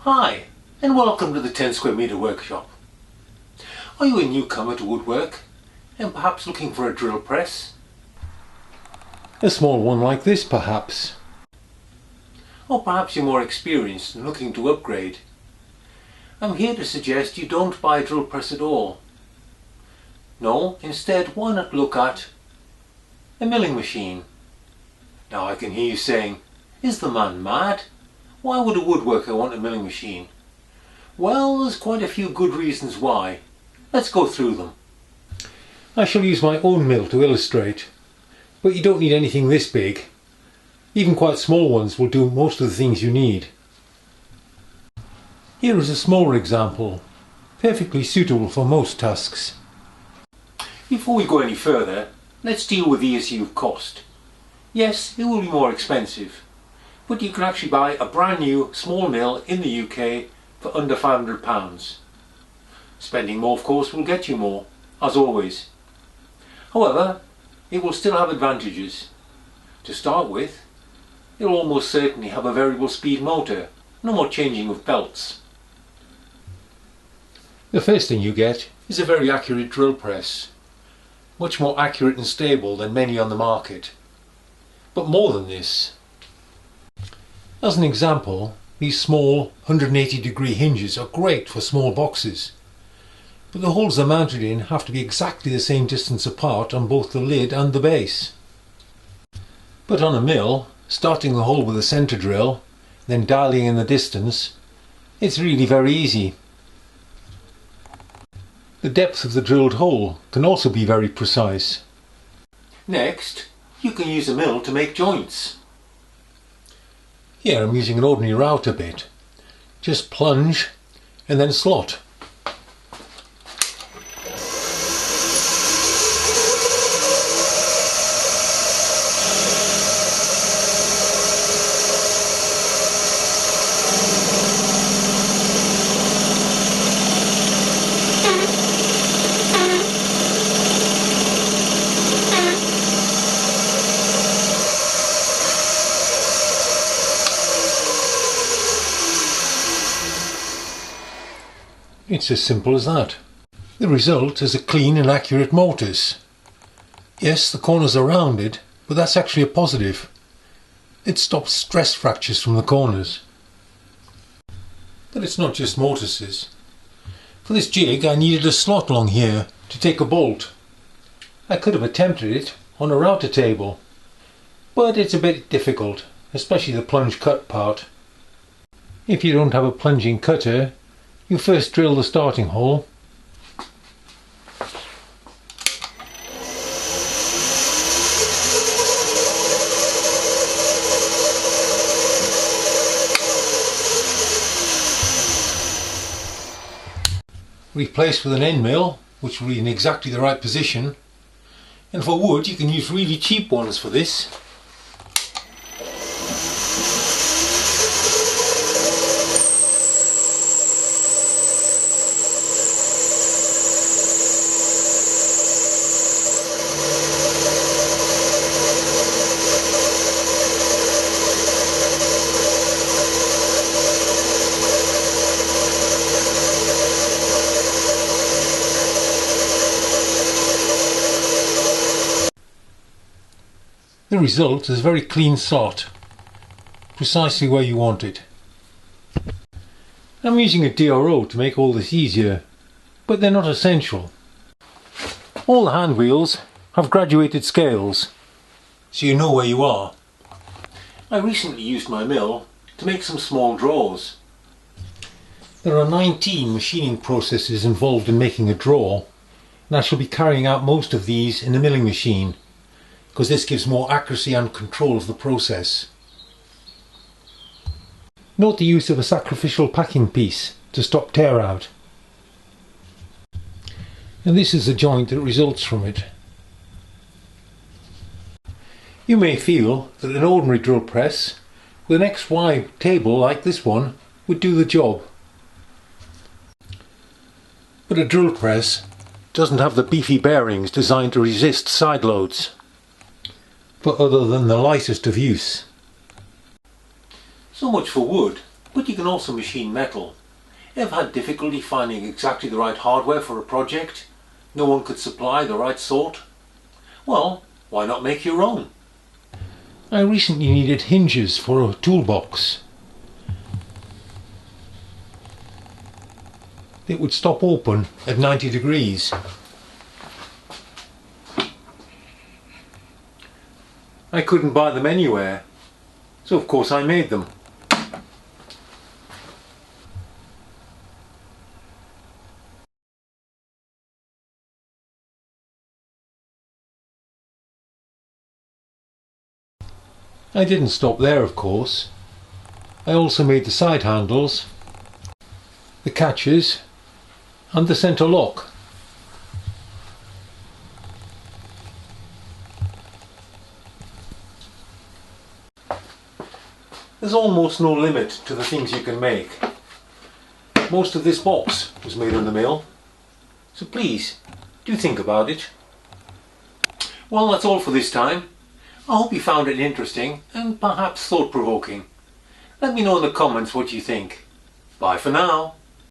Hi, and welcome to the 10 square metre workshop. Are you a newcomer to woodwork and perhaps looking for a drill press? A small one like this, perhaps. Or perhaps you're more experienced and looking to upgrade. I'm here to suggest you don't buy a drill press at all. No, instead, why not look at a milling machine? Now I can hear you saying, is the man mad? Why would a woodworker want a milling machine? Well, there's quite a few good reasons why. Let's go through them. I shall use my own mill to illustrate, but you don't need anything this big. Even quite small ones will do most of the things you need. Here is a smaller example, perfectly suitable for most tasks. Before we go any further, let's deal with the issue of cost. Yes, it will be more expensive, but you can actually buy a brand new small mill in the UK for under £500. Spending more, of course, will get you more, as always. However, it will still have advantages. To start with, it will almost certainly have a variable speed motor, no more changing of belts. The first thing you get is a very accurate drill press, much more accurate and stable than many on the market. But more than this. As an example, these small 180-degree hinges are great for small boxes, but the holes they're mounted in have to be exactly the same distance apart on both the lid and the base. But on a mill, starting the hole with a centre drill, then dialing in the distance, it's really very easy. The depth of the drilled hole can also be very precise. Next, you can use a mill to make joints. Here I'm using an ordinary router bit. Just plunge and then slot. It's as simple as that. The result is a clean and accurate mortise. Yes, the corners are rounded, but that's actually a positive. It stops stress fractures from the corners. But it's not just mortises. For this jig I needed a slot along here to take a bolt. I could have attempted it on a router table, but it's a bit difficult, especially the plunge cut part. If you don't have a plunging cutter, you first drill the starting hole. Replace with an end mill, which will be in exactly the right position. And for wood you can use really cheap ones for this. The result is a very clean slot, precisely where you want it. I'm using a DRO to make all this easier, but they're not essential. All the hand wheels have graduated scales, so you know where you are. I recently used my mill to make some small drawers. There are 19 machining processes involved in making a drawer, and I shall be carrying out most of these in a milling machine, because this gives more accuracy and control of the process. Note the use of a sacrificial packing piece to stop tear out. And this is the joint that results from it. You may feel that an ordinary drill press with an XY table like this one would do the job. But a drill press doesn't have the beefy bearings designed to resist side loads, but other than the lightest of use. So much for wood. But you can also machine metal. Ever had difficulty finding exactly the right hardware for a project? No one could supply the right sort? Well, why not make your own? I recently needed hinges for a toolbox. It would stop open at 90 degrees. I couldn't buy them anywhere, so of course I made them. I didn't stop there, of course. I also made the side handles, the catches and the centre lock. There's almost no limit to the things you can make. Most of this box was made in the mill, so please do think about it. Well, that's all for this time. I hope you found it interesting and perhaps thought-provoking. Let me know in the comments what you think. Bye for now.